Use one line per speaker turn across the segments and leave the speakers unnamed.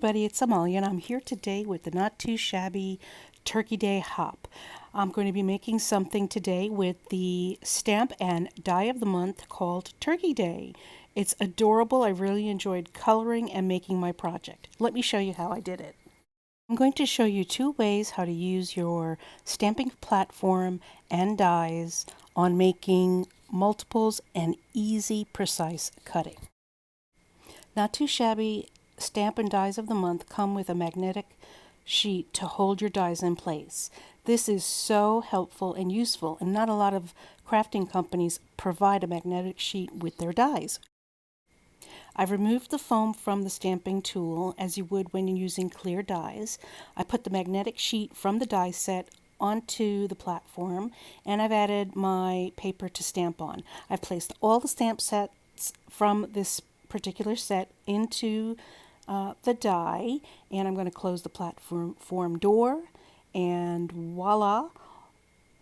everybody, it's Amalia and I'm here today with the Not Too Shabby Turkey Day Hop. I'm going to be making something today with the stamp and die of the month called Turkey Day. It's adorable. I really enjoyed coloring and making my project. Let me show you how I did it. I'm going to show you two ways how to use your stamping platform and dies on making multiples and easy, precise cutting. Not Too Shabby Stamp and Dies of the Month come with a magnetic sheet to hold your dies in place. This is so helpful and useful, and not a lot of crafting companies provide a magnetic sheet with their dies. I've removed the foam from the stamping tool as you would when you're using clear dies. I put the magnetic sheet from the die set onto the platform, and I've added my paper to stamp on. I've placed all the stamp sets from this particular set into the die, and I'm going to close the platform door, and voila,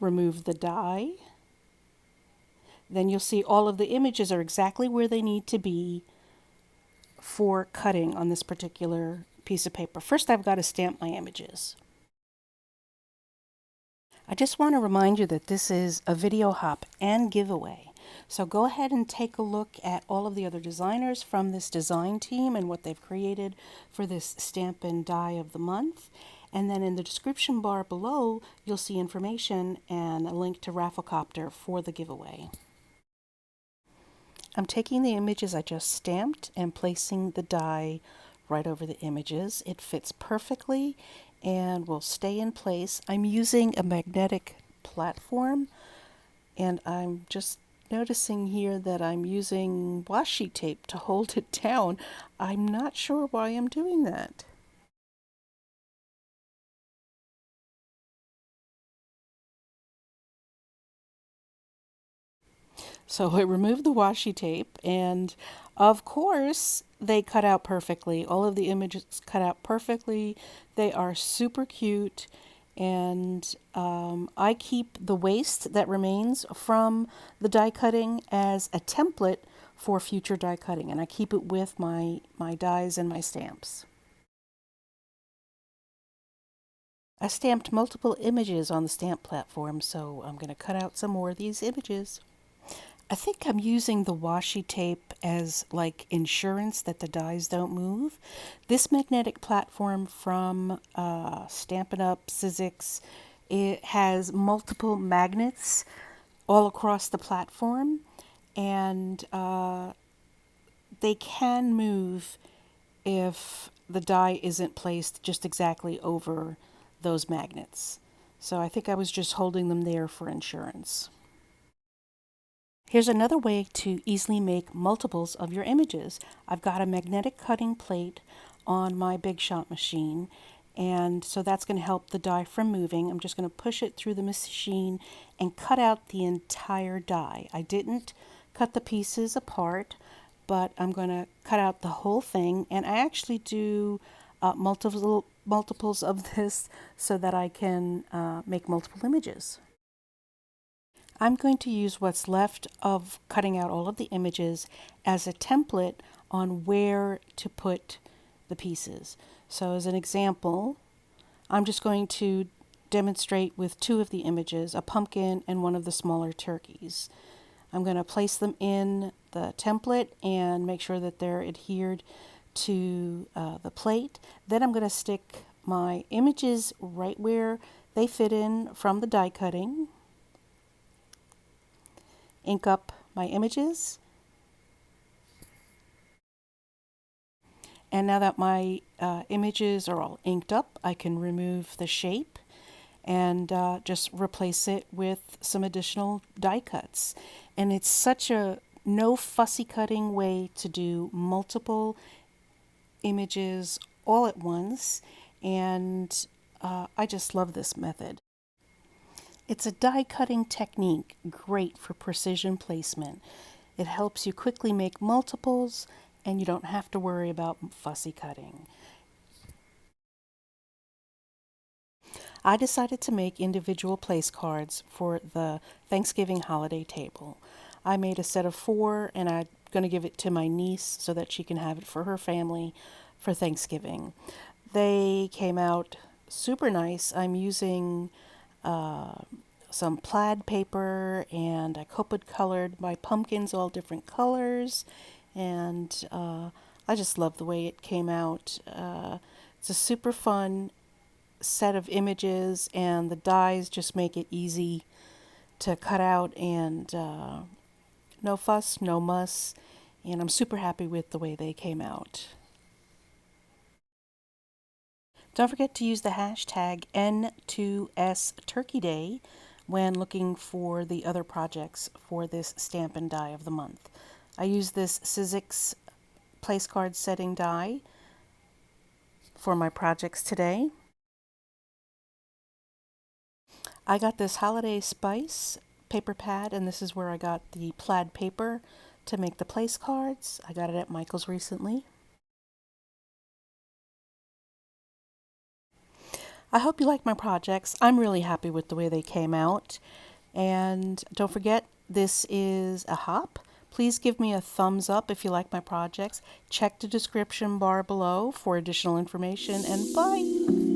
remove the die. Then you'll see all of the images are exactly where they need to be for cutting on this particular piece of paper. First, I've got to stamp my images. I just want to remind you that this is a video hop and giveaway. So go ahead and take a look at all of the other designers from this design team and what they've created for this stamp and die of the month. And then in the description bar below, you'll see information and a link to Rafflecopter for the giveaway. I'm taking the images I just stamped and placing the die right over the images. It fits perfectly and will stay in place. I'm using a magnetic platform, and I'm just noticing here that I'm using washi tape to hold it down. I'm not sure why I'm doing that. So I removed the washi tape, and of course they cut out perfectly. All of the images cut out perfectly. They are super cute, and I keep the waste that remains from the die cutting as a template for future die cutting, and I keep it with my dies and my stamps. I stamped multiple images on the stamp platform, so I'm going to cut out some more of these images. I think I'm using the washi tape as like insurance that the dies don't move. This magnetic platform from Stampin' Up! Sizzix, it has multiple magnets all across the platform, and they can move if the die isn't placed just exactly over those magnets. So I think I was just holding them there for insurance. Here's another way to easily make multiples of your images. I've got a magnetic cutting plate on my Big Shot machine, and so that's going to help the die from moving. I'm just going to push it through the machine and cut out the entire die. I didn't cut the pieces apart, but I'm going to cut out the whole thing, and I actually do multiples of this so that I can make multiple images. I'm going to use what's left of cutting out all of the images as a template on where to put the pieces. So as an example, I'm just going to demonstrate with two of the images, a pumpkin and one of the smaller turkeys. I'm going to place them in the template and make sure that they're adhered to the plate. Then I'm going to stick my images right where they fit in from the die cutting. Ink up my images. And now that my images are all inked up, I can remove the shape and just replace it with some additional die cuts. And it's such a no fussy cutting way to do multiple images all at once, and I just love this method. It's a die cutting technique great for precision placement. It helps you quickly make multiples, and you don't have to worry about fussy cutting. I decided to make individual place cards for the Thanksgiving holiday table. I made a set of 4, and I'm going to give it to my niece so that she can have it for her family. for Thanksgiving. They came out super nice. I'm using some plaid paper, and I Copic colored my pumpkins all different colors, and I just love the way it came out. It's a super fun set of images, and the dies just make it easy to cut out, and no fuss, no muss, and I'm super happy with the way they came out. Don't forget to use the hashtag N2S Turkey Day when looking for the other projects for this stamp and die of the month. I use this Sizzix place card setting die for my projects today. I got this Holiday Spice paper pad, and this is where I got the plaid paper to make the place cards. I got it at Michael's recently. I hope you like my projects. I'm really happy with the way they came out. And don't forget, this is a hop. Please give me a thumbs up if you like my projects. Check the description bar below for additional information, and bye!